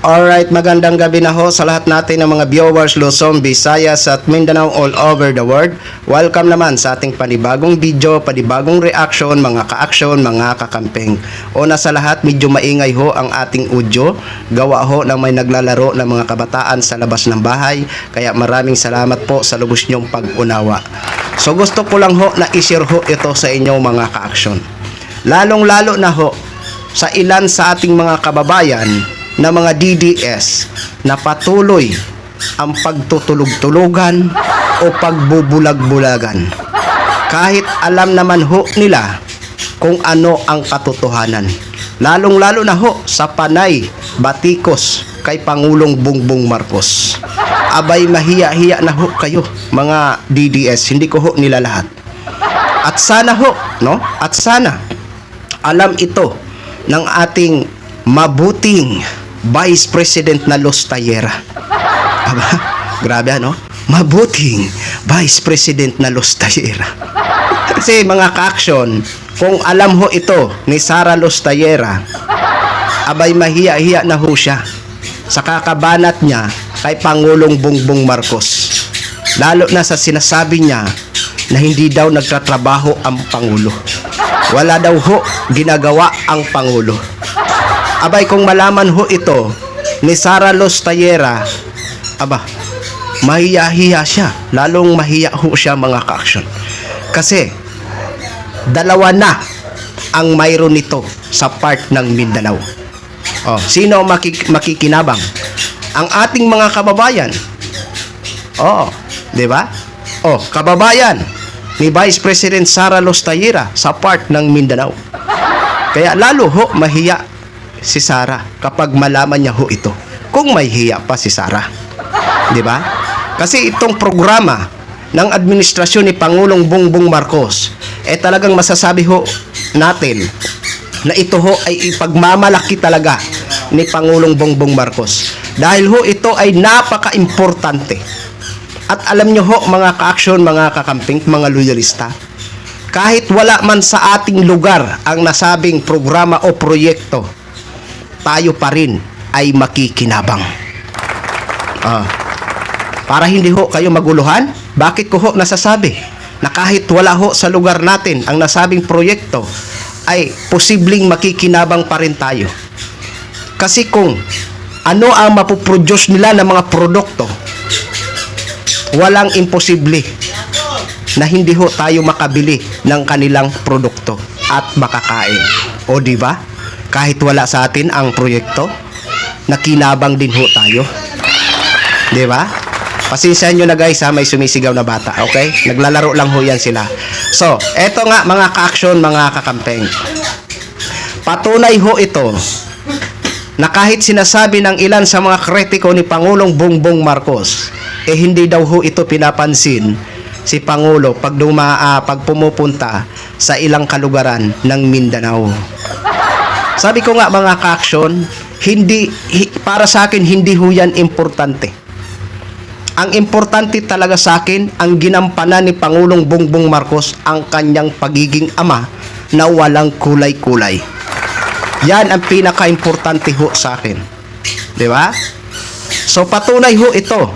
Alright, magandang gabi na ho sa lahat natin ng mga viewers Luzon, Visayas at Mindanao all over the world. Welcome naman sa ating panibagong video, panibagong reaction, mga ka-action, mga kakampeng. Una sa lahat, medyo maingay ho ang ating audio. Gawa ho ng may naglalaro ng mga kabataan sa labas ng bahay. Kaya maraming salamat po sa lubos nyong pag-unawa. So gusto ko lang ho na i-share ho ito sa inyong mga ka-action. Lalong-lalo na ho sa ilan sa ating mga kababayan na mga DDS na patuloy ang pagtutulog-tulugan o pagbubulag-bulagan. Kahit alam naman ho nila kung ano ang katotohanan. Lalong-lalo na ho sa panay batikos kay Pangulong Bongbong Marcos. Abay, mahiya-hiya na ho kayo mga DDS, hindi ko ho nila lahat. At sana ho, no? At sana alam ito ng ating mabuting Vice President na Los Tayera. Aba, grabe ano? Mabuting Vice President na Los Tayera. Kasi mga ka-action, kung alam ho ito ni Sara Los Tayera, abay mahiya-hiya na ho siya sa kakabanat niya kay Pangulong Bongbong Marcos. Lalo na sa sinasabi niya na hindi daw nagtatrabaho ang Pangulo. Wala daw ho ginagawa ang Pangulo. Abay, kung malaman ho ito ni Sara Los Tayera, aba, mahiya-hiya siya. Lalong mahiya ho siya mga ka-action. Kasi, dalawa na ang mayroon nito sa part ng Mindanao. Oh, sino makikinabang? Ang ating mga kababayan. Oh, di ba? Oh, kababayan ni Vice President Sara Los Tayera sa part ng Mindanao. Kaya lalo ho mahiya si Sara kapag malaman niya ho ito. Kung may hiya pa si Sara. Di ba? Kasi itong programa ng administrasyon ni Pangulong Bongbong Marcos talagang masasabi ho natin na ito ho ay ipagmamalaki talaga ni Pangulong Bongbong Marcos. Dahil ho ito ay napaka-importante. At alam nyo ho mga ka-action, mga kakamping, mga loyalista, kahit wala man sa ating lugar ang nasabing programa o proyekto, tayo pa rin ay makikinabang. Para hindi ho kayo maguluhan, bakit ko ho nasasabi na kahit wala ho sa lugar natin ang nasabing proyekto, ay posibleng makikinabang pa rin tayo. Kasi kung ano ang mapuproduce nila ng mga produkto, walang imposible na hindi ho tayo makabili ng kanilang produkto at makakain. O di ba? Kahit wala sa atin ang proyekto, nakinabang din ho tayo. Di ba? Pasensyahan nyo na guys ha, may sumisigaw na bata. Okay? Naglalaro lang ho yan sila. So, eto nga mga ka-action, mga kakampeng. Patunay ho ito na kahit sinasabi ng ilan sa mga kritiko ni Pangulong Bongbong Marcos, hindi daw ho ito pinapansin si Pangulo pag pumupunta sa ilang kalugaran ng Mindanao. Sabi ko nga mga ka-action, para sa akin hindi ho yan importante. Ang importante talaga sa akin, ang ginampanan ni Pangulong Bongbong Marcos ang kanyang pagiging ama na walang kulay-kulay. Yan ang pinaka-importante ho sa akin. Di ba? So patunay ho ito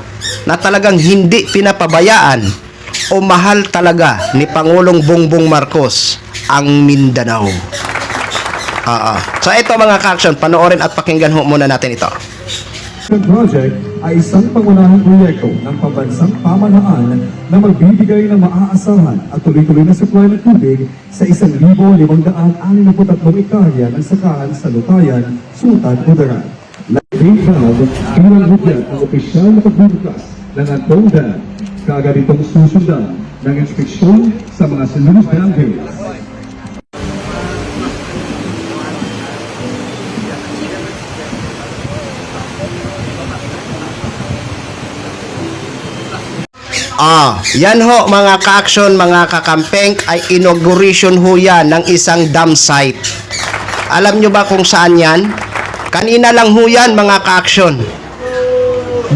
na talagang hindi pinapabayaan o mahal talaga ni Pangulong Bongbong Marcos ang Mindanao. So ito mga ka-action, panoorin at pakinggan ho muna natin ito. Ang project ay isang pangunahing proyekto ng pambansang pamahalaan na magbibigay ng maaasahan at tuloy-tuloy na supply ng tubig sa 1,563 ekarya ng sakahan sa Lutayan, Sultan Kudarat. Laging proud, bilang hudyat ang opisyal na pagbubukas ng Antong Dam, kaagad itong susundan ng inspeksyon sa mga sinunod barangay. Yan ho mga ka-action, mga kakampeng, ay inauguration ho yan ng isang dam site. Alam nyo ba kung saan yan? Kanina lang ho yan mga ka-action.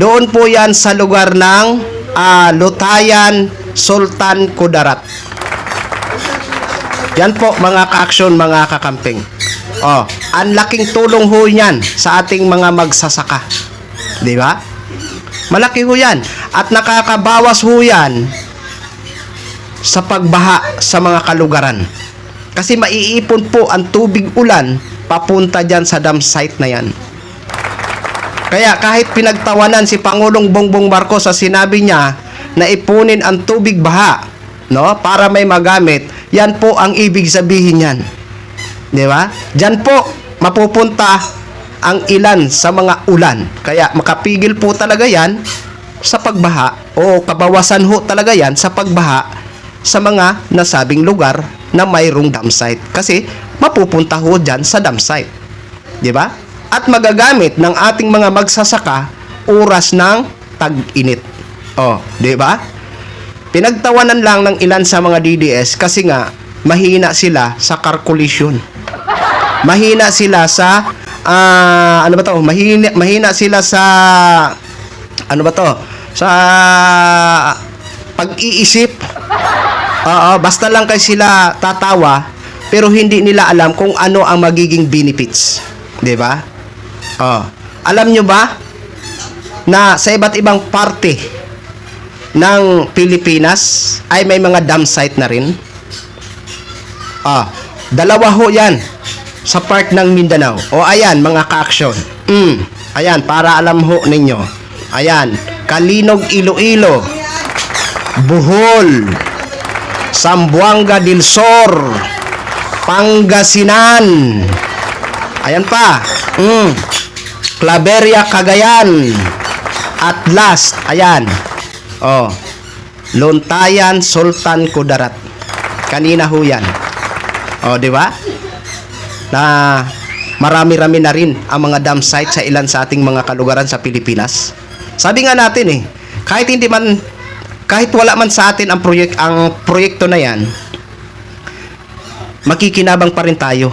Doon po yan sa lugar ng Lutayan, Sultan Kudarat. Yan po mga ka-action, mga kakampeng. Ang laking tulong ho yan sa ating mga magsasaka. Di ba? Malaki ho yan. At nakakabawas ho yan sa pagbaha sa mga kalugaran. Kasi maiipon po ang tubig ulan papunta dyan sa dam site na yan. Kaya kahit pinagtawanan si Pangulong Bongbong Marcos sa sinabi niya na ipunin ang tubig baha, no, para may magamit, yan po ang ibig sabihin yan. Di ba? Diyan po mapupunta ang ilan sa mga ulan. Kaya makapigil po talaga yan sa pagbaha o kabawasan ho talaga yan sa pagbaha sa mga nasabing lugar na mayroong dam site. Kasi mapupunta ho dyan sa dam site. Di ba? At magagamit ng ating mga magsasaka oras ng tag-init. Oh, di ba? Pinagtawanan lang ng ilan sa mga DDS kasi nga mahina sila sa calculation. Mahina sila sa ano ba to? Mahina sila sa ano ba to? Sa pag-iisip. Oo, basta lang kay sila tatawa pero hindi nila alam kung ano ang magiging benefits. 'Di ba? Oh, alam nyo ba na sa iba't ibang parte ng Pilipinas ay may mga dam site na rin? Dalawa ho yan sa part ng Mindanao. O ayan, mga ka-action. Ayan, para alam ho ninyo. Ayan, Kalinog, Iloilo, Bohol, Zamboanga del Sur, Pangasinan. Ayan pa. Claveria, Cagayan. At last, ayan. Luntayan, Sultan Kudarat. Kanina ho yan. Di ba? Na marami-rami na rin ang mga dam site sa ilan sa ating mga kalugaran sa Pilipinas. Sabi nga natin kahit wala man sa atin ang proyekto na yan, makikinabang pa rin tayo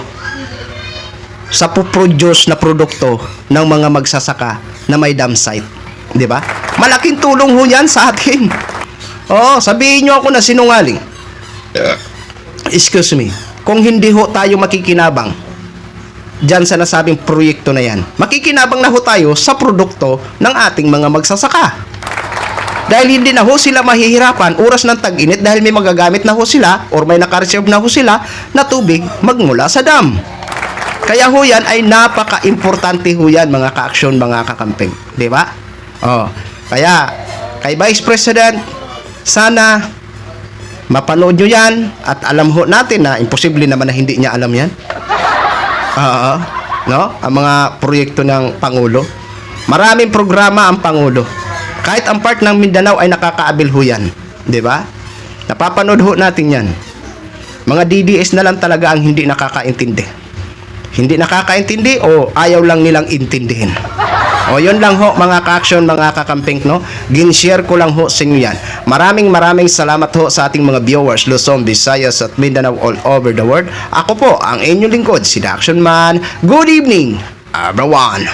sa puproduce na produkto ng mga magsasaka na may dam site. Di ba? Malaking tulong ho yan sa atin. Sabihin nyo ako na sinungaling. Excuse me. Kung hindi ho tayo makikinabang dyan sa nasabing proyekto na yan, makikinabang na ho tayo sa produkto ng ating mga magsasaka. Dahil hindi na ho sila mahihirapan oras ng tag-init dahil may magagamit na ho sila or may nakareserve na ho sila na tubig magmula sa dam. Kaya ho yan ay napaka-importante ho yan, mga ka-action, mga kakamping. Di ba? Kaya kay Vice President, sana mapanood nyo yan at alam ho natin na imposible naman na hindi niya alam yan. No? Ang mga proyekto ng Pangulo. Maraming programa ang Pangulo. Kahit ang part ng Mindanao ay nakakaabil ho yan. Di ba? Napapanood ho natin yan. Mga DDS na lang talaga ang hindi nakakaintindi. Hindi nakakaintindi o ayaw lang nilang intindihin. Yun lang ho, mga ka-action, mga kakamping, no? Gin-share ko lang ho sa inyo yan. Maraming salamat ho sa ating mga viewers, Luzon, Visayas at Mindanao all over the world. Ako po, ang inyong lingkod, si The Action Man. Good evening, everyone!